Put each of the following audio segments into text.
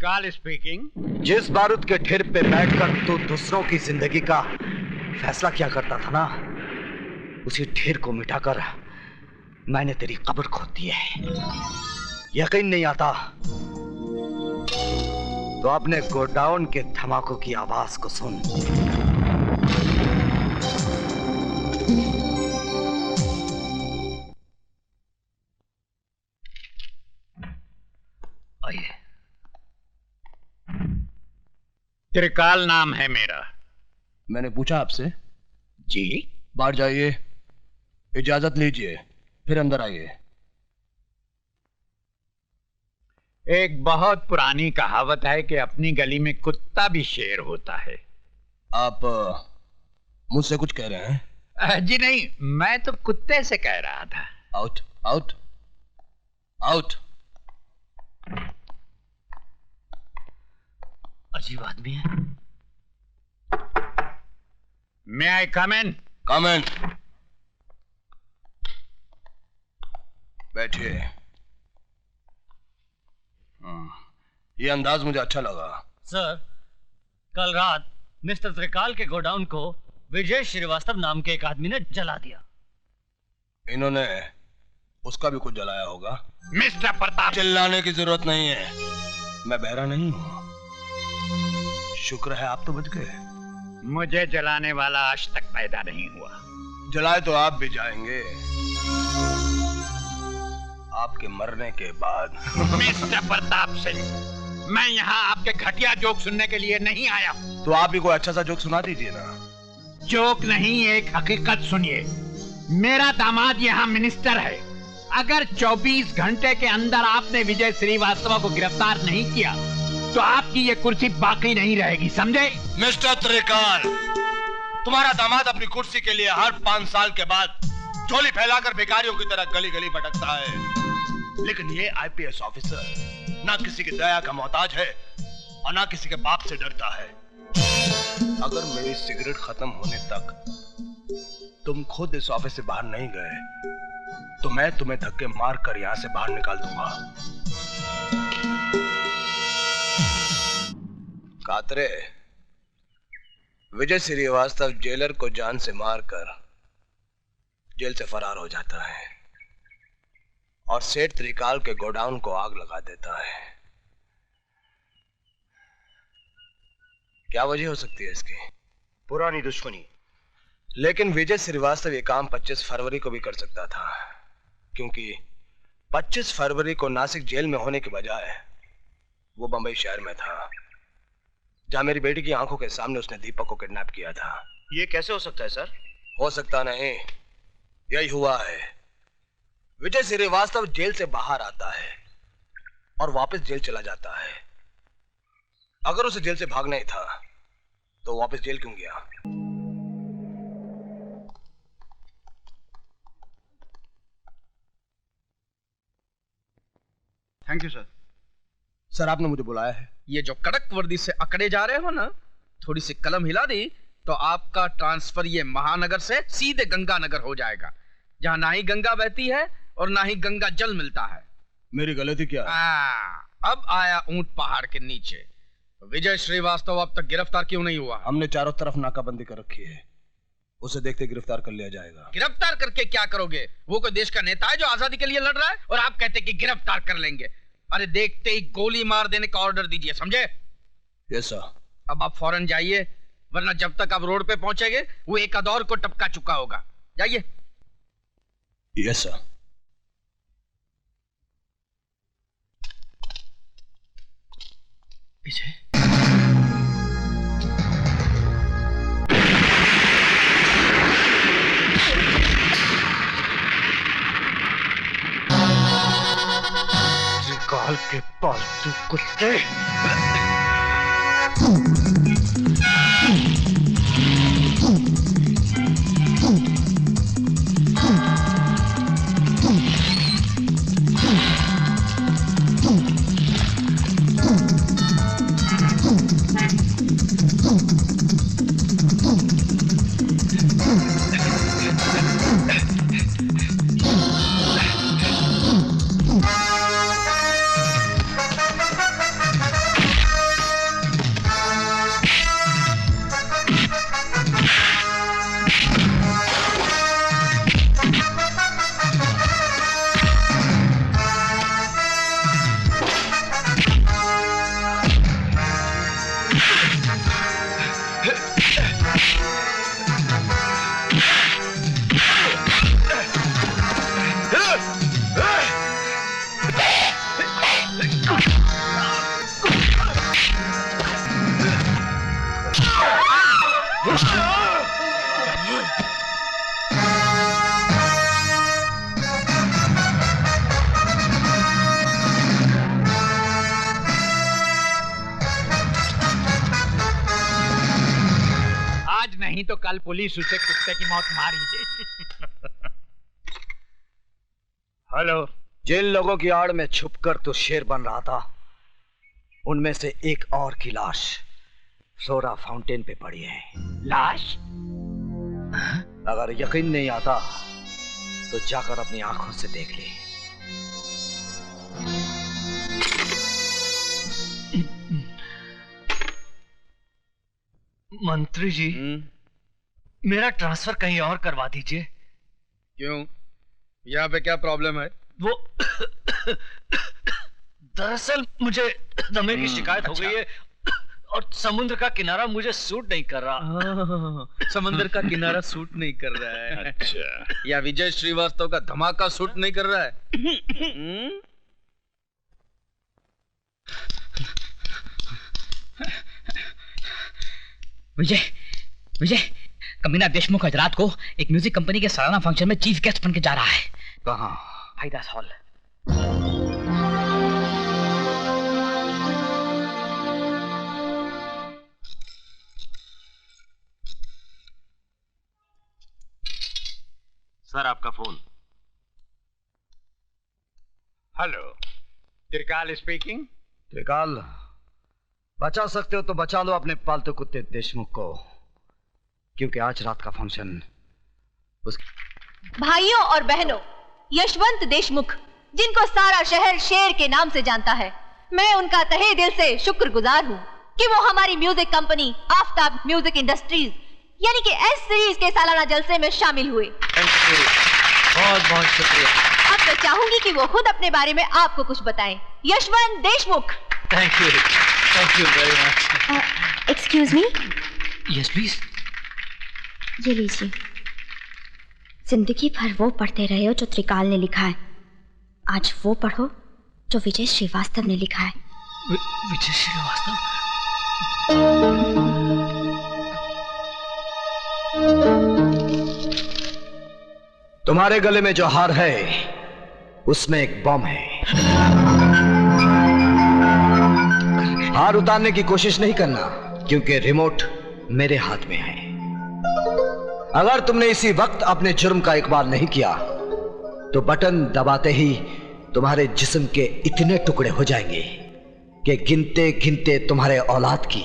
त्रिकाल speaking. जिस बारूद के ढेर पे बैठकर तू दूसरों की जिंदगी का फैसला किया करता था ना, उसी ढेर को मिटाकर मैंने तेरी कब्र खोद दी है। यकीन नहीं आता तो अपने गोडाउन के धमाकों की आवाज को सुन। आइए। त्रिकाल नाम है मेरा। मैंने पूछा आपसे? जी। बाहर जाइए, इजाजत लीजिए, फिर अंदर आइए। एक बहुत पुरानी कहावत है कि अपनी गली में कुत्ता भी शेर होता है। आप मुझसे कुछ कह रहे हैं? जी नहीं, मैं तो कुत्ते से कह रहा था। Out out out. अजीब आदमी है। May I come in? कम इन। बैठिए। ये अंदाज मुझे अच्छा लगा। सर, कल रात मिस्टर त्रिकाल के गोडाउन को विजय श्रीवास्तव नाम के एक आदमी ने जला दिया। इन्होंने उसका भी कुछ जलाया होगा। मिस्टर प्रताप, चिल्लाने की जरूरत नहीं है, मैं बहरा नहीं हूं। शुक्र है आप तो बच गए। मुझे जलाने वाला आज तक पैदा नहीं हुआ। जलाए तो आप भी जाएंगे, आपके मरने के बाद। मिस्टर प्रताप सिंह, मैं यहाँ आपके घटिया जोक सुनने के लिए नहीं आया हूँ। तो आप भी कोई अच्छा सा जोक सुना दीजिए ना। जोक नहीं, एक हकीकत सुनिए। मेरा दामाद यहाँ मिनिस्टर है। अगर 24 घंटे के अंदर आपने विजय श्रीवास्तव को गिरफ्तार नहीं किया तो आपकी ये कुर्सी बाकी नहीं रहेगी, समझे? मिस्टर त्रिकाल, तुम्हारा दामाद अपनी कुर्सी के लिए हर 5 साल के बाद झोली फैलाकर भिखारियों की तरह गली गली भटकता है, लेकिन ये आईपीएस ऑफिसर ना किसी की दया का मोहताज है और ना किसी के बाप से डरता है। अगर मेरी सिगरेट खत्म होने तक तुम खुद इस ऑफिस से बाहर नहीं गए तो मैं तुम्हें धक्के मार कर यहां से बाहर निकाल दूंगा। कातरे, विजय श्रीवास्तव जेलर को जान से मारकर जेल से फरार हो जाता है और सेठ त्रिकाल के गोडाउन को आग लगा देता है। क्या वजह हो सकती है इसकी? पुरानी दुश्मनी। लेकिन विजय श्रीवास्तव ये काम 25 फरवरी को भी कर सकता था, क्योंकि 25 फरवरी को नासिक जेल में होने के बजाय वो बंबई शहर में था, जहां मेरी बेटी की आंखों के सामने उसने दीपक को किडनैप किया था। ये कैसे हो सकता है सर? हो सकता नहीं, यही हुआ है। विजय श्रीवास्तव जेल से बाहर आता है और वापस जेल चला जाता है। अगर उसे जेल से भागना ही था तो वापस जेल क्यों गया? Thank you sir. सर, आपने मुझे बुलाया है। ये जो कड़क वर्दी से अकड़े जा रहे हो ना, थोड़ी सी कलम हिला दी तो आपका ट्रांसफर ये महानगर से सीधे गंगानगर हो जाएगा, जहां ना ही गंगा बहती है और ना ही गंगा जल मिलता है। मेरी गलती क्या है? अब आया ऊंट पहाड़ के नीचे। विजय श्रीवास्तव अब तक गिरफ्तार क्यों नहीं हुआ? हमने चारों तरफ नाकाबंदी कर रखी है, उसे देखते गिरफ्तार कर लिया जाएगा। गिरफ्तार करके क्या करोगे? वो कोई देश का नेता है जो आजादी के लिए लड़ रहा है और आप कहते कि गिरफ्तार कर लेंगे? अरे देखते ही गोली मार देने का ऑर्डर दीजिए, समझे? Yes sir. अब आप फौरन जाइए, वरना जब तक आप रोड पे पहुंचेंगे वो एक अदौर को टपका चुका होगा। जाइए। Yes sir. पीछे त्रिकाल के पालतू कुत्ते। तो कल पुलिस उसे कुत्ते की मौत मार ही देगी। हेलो। जिन लोगों की आड़ में छुपकर तू शेर बन रहा था, उनमें से एक और की लाश फ्लोरा फाउंटेन पे पड़ी है। लाश? अगर यकीन नहीं आता तो जाकर अपनी आंखों से देख ले। मंत्री जी, मेरा ट्रांसफर कहीं और करवा दीजिए। क्यों? यहाँ पे क्या प्रॉब्लम है? वो दरअसल मुझे दमे की शिकायत हो गई है और समुद्र का किनारा मुझे सूट नहीं कर रहा। समंदर का किनारा सूट नहीं कर रहा है। अच्छा। या विजय श्रीवास्तव का धमाका सूट नहीं कर रहा है? विजय, विजय, कमीना देशमुख आज रात को एक म्यूजिक कंपनी के सालाना फंक्शन में चीफ गेस्ट बन के जा रहा है। कहाँ? भाईदास हॉल। सर, आपका फोन। हेलो, त्रिकाल स्पीकिंग। त्रिकाल, बचा सकते हो तो बचा लो अपने पालतू कुत्ते देशमुख को, क्योंकि आज रात का फंक्शन भाइयों और बहनों, यशवंत देशमुख, जिनको सारा शहर शेर के नाम से जानता है, मैं उनका तहे दिल से शुक्रगुजार हूँ कि वो हमारी music company Aftab music industries यानी कि एस सीरीज के सालाना जलसे में शामिल हुए। बहुत बहुत शुक्रिया। अब मैं चाहूंगी कि वो खुद अपने बारे में आपको कुछ बताएं। Yashwant Deshmukh. Thank you very much. Excuse me. Yes please. ये लीजिए। जिंदगी भर वो पढ़ते रहे हो जो त्रिकाल ने लिखा है, आज वो पढ़ो जो विजय श्रीवास्तव ने लिखा है। विजय श्रीवास्तव? तुम्हारे गले में जो हार है उसमें एक बम है। हार उतारने की कोशिश नहीं करना, क्योंकि रिमोट मेरे हाथ में है। अगर तुमने इसी वक्त अपने जुर्म का इकबाल नहीं किया तो बटन दबाते ही तुम्हारे जिस्म के इतने टुकड़े हो जाएंगे कि गिनते गिनते तुम्हारे औलाद की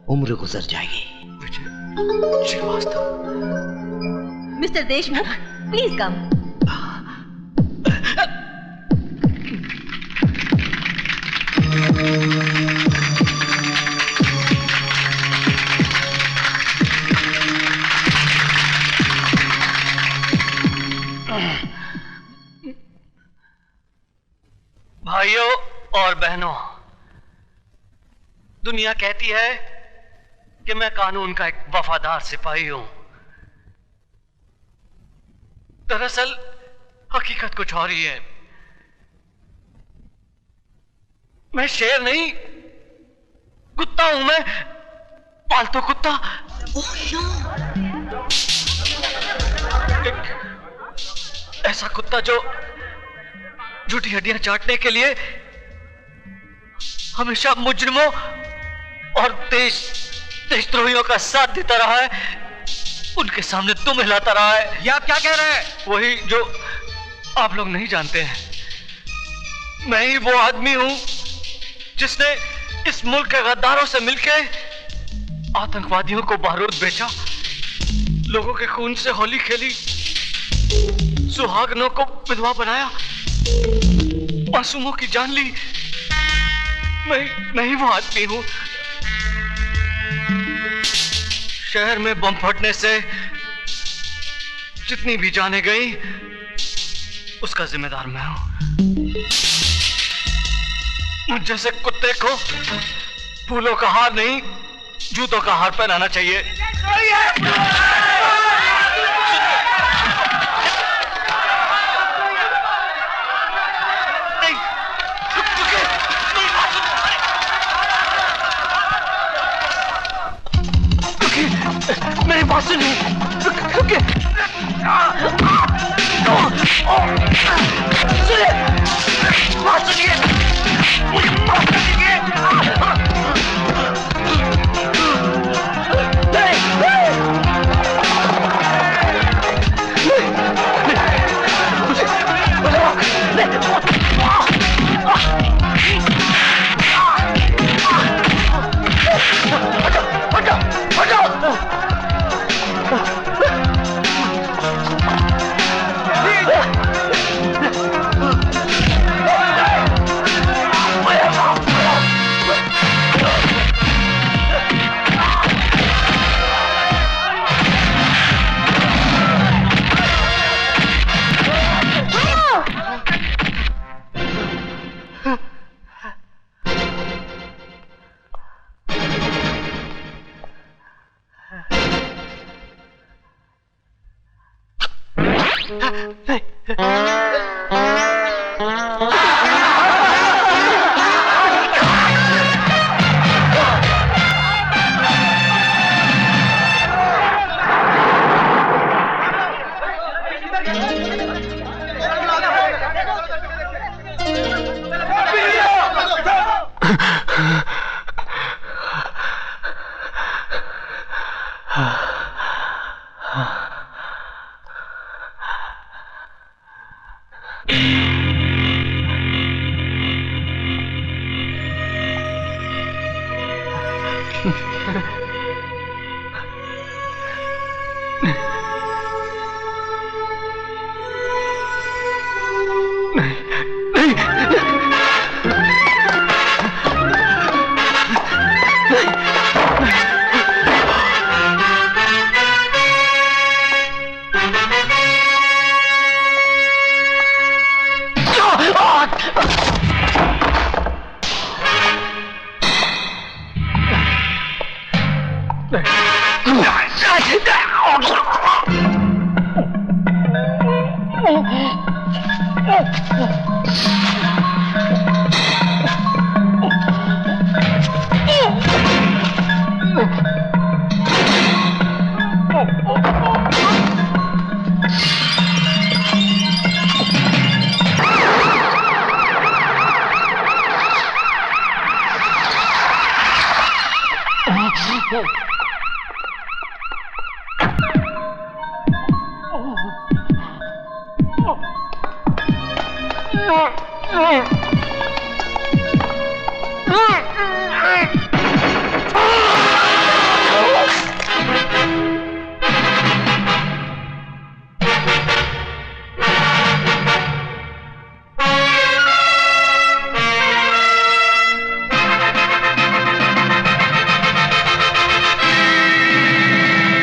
उम्र गुजर जाएगी। Vijay Shrivastava. Mister Deshmukh, please come. भाइयों और बहनों, दुनिया कहती है कि मैं कानून का एक वफादार सिपाही हूं। दरअसल हकीकत कुछ और ही है। मैं शेर नहीं, कुत्ता हूं। मैं पालतू कुत्ता। एक ऐसा कुत्ता जो झूठी हड्डियां चाटने के लिए हमेशा मुजरिमों और देशद्रोहियों का साथ देता रहा है, उनके सामने दुम हिलाता रहा है। ये आप क्या कह रहे हैं? वही जो आप लोग नहीं जानते हैं। मैं ही वो आदमी हूं जिसने इस मुल्क के गद्दारों से मिलके आतंकवादियों को बारूद बेचा, लोगों के खून से होली खेली, सुहागनों को विधवा बनाया, मासूमों की जान ली। मैं ही वो आदमी हूं। शहर में बम फटने से जितनी भी जाने गई, उसका जिम्मेदार मैं हूं। मुझ जैसे कुत्ते को फूलों का हार नहीं, जूतों का हार पहनाना चाहिए। मेरी बात सुनिए। सुनिए, बात सुनिए, मुझे माफ कर दीजिए।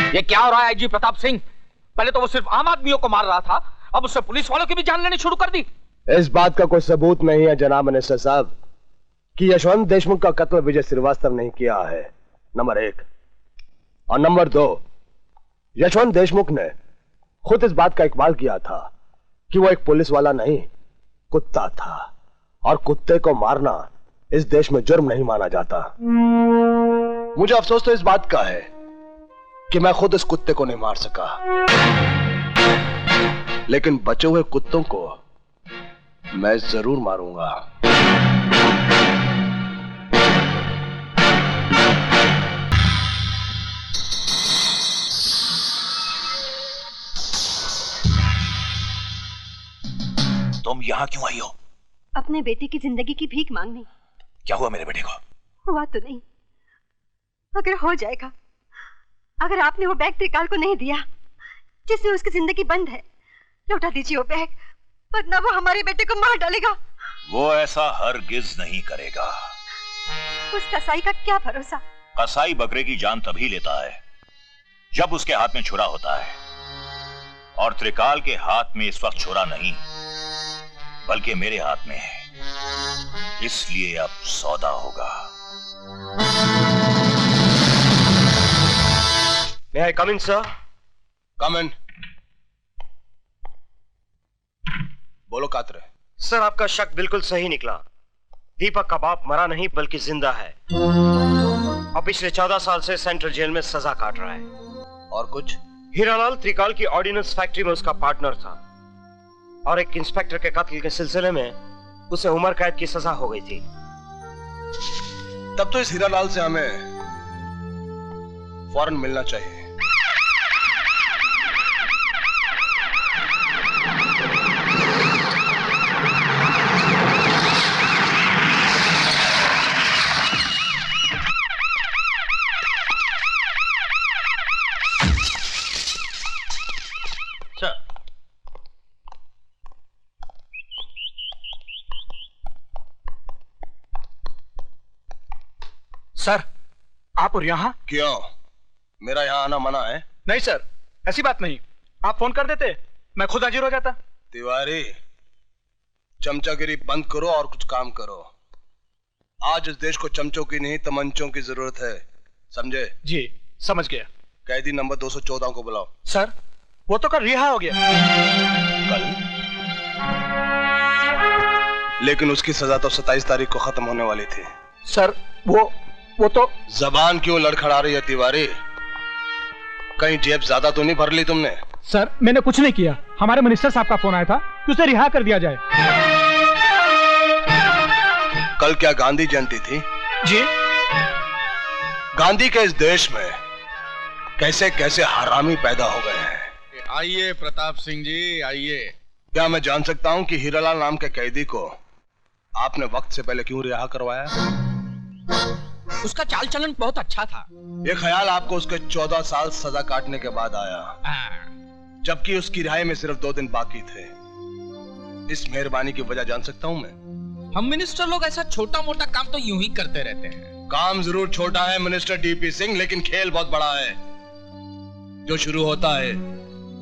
ये क्या हो रहा है आईजी प्रताप सिंह? पहले तो वो सिर्फ आम आदमियों को मार रहा था, अब उससे पुलिस वालों की भी जान लेनी शुरू कर दी। इस बात का कोई सबूत नहीं है जनाब मिनिस्टर साहब कि यशवंत देशमुख का कत्ल विजय श्रीवास्तव नहीं किया है, नंबर 1। और नंबर 2, यशवंत देशमुख ने खुद इस बात का इकबाल किया था कि वो एक पुलिस वाला नहीं, कुत्ता था, और कुत्ते को मारना इस देश में जुर्म नहीं माना जाता। मुझे अफसोस तो इस बात का है कि मैं खुद इस कुत्ते को नहीं मार सका, लेकिन बचे हुए कुत्तों को मैं जरूर मारूंगा। तुम यहाँ क्यों आई हो? अपने बेटे की जिंदगी की भीख मांगने। क्या हुआ मेरे बेटे को? हुआ तो नहीं, अगर हो जाएगा। अगर आपने वो बैग त्रिकाल को नहीं दिया जिससे उसकी जिंदगी बंद है, लौटा दीजिए वो बैग, वरना वो हमारे बेटे को मार डालेगा। वो ऐसा हरगिज नहीं करेगा। उस कसाई का क्या भरोसा? कसाई बकरे की जान तभी लेता है जब उसके हाथ में छुरा होता है, और त्रिकाल के हाथ में इस वक्त छुरा नहीं बल्कि मेरे हाथ में है, इसलिए अब सौदा होगा। May I come in, sir? Come in. बोलो कातरे। सर, आपका शक बिल्कुल सही निकला। दीपक का बाप मरा नहीं बल्कि जिंदा है, और पिछले 14 साल से सेंट्रल जेल में सजा काट रहा है। और कुछ? हीरालाल त्रिकाल की ऑर्डिनेंस फैक्ट्री में उसका पार्टनर था, और एक इंस्पेक्टर के कत्ल के सिलसिले में उसे उम्र कैद की सजा हो गई थी। तब तो इस हीरालाल से हमें फौरन मिलना चाहिए। सर, आप और यहाँ? क्यों, मेरा यहाँ आना मना है? नहीं सर, ऐसी बात नहीं। आप फोन कर देते, मैं खुद हाजिर हो जाता। तिवारी, चमचागिरी बंद करो और कुछ काम करो। आज इस देश को चमचों की नहीं तमंचों की जरूरत है, समझे? जी, समझ गया। कैदी नंबर 214 को बुलाओ। सर, वो तो कल रिहा हो गया। कल? लेकिन उसकी सजा तो 27 तारीख को खत्म होने वाली थी। सर वो तो जबान क्यों लड़खड़ा रही है तिवारी? कहीं जेब ज्यादा तो नहीं भर ली तुमने? सर मैंने कुछ नहीं किया, हमारे मिनिस्टर साहब का फोन आया था कि उसे रिहा कर दिया जाए। कल क्या गांधी जयंती थी? जी। गांधी के इस देश में कैसे कैसे हरामी पैदा हो गए हैं। आइए प्रताप सिंह जी, आइए। क्या मैं जान सकता हूं कि हीरालाल नाम के कैदी को आपने वक्त से पहले क्यों रिहा करवाया? उसका चाल चलन बहुत अच्छा था। ये ख्याल आपको उसके 14 साल सजा काटने के बाद आया, जबकि उसकी रिहाई में सिर्फ 2 दिन बाकी थे। इस मेहरबानी की वजह जान सकता हूं मैं? हम मिनिस्टर लोग ऐसा छोटा मोटा काम तो यूं ही करते रहते हैं। काम जरूर छोटा है मिनिस्टर डीपी सिंह, लेकिन खेल बहुत बड़ा है। जो शुरू होता है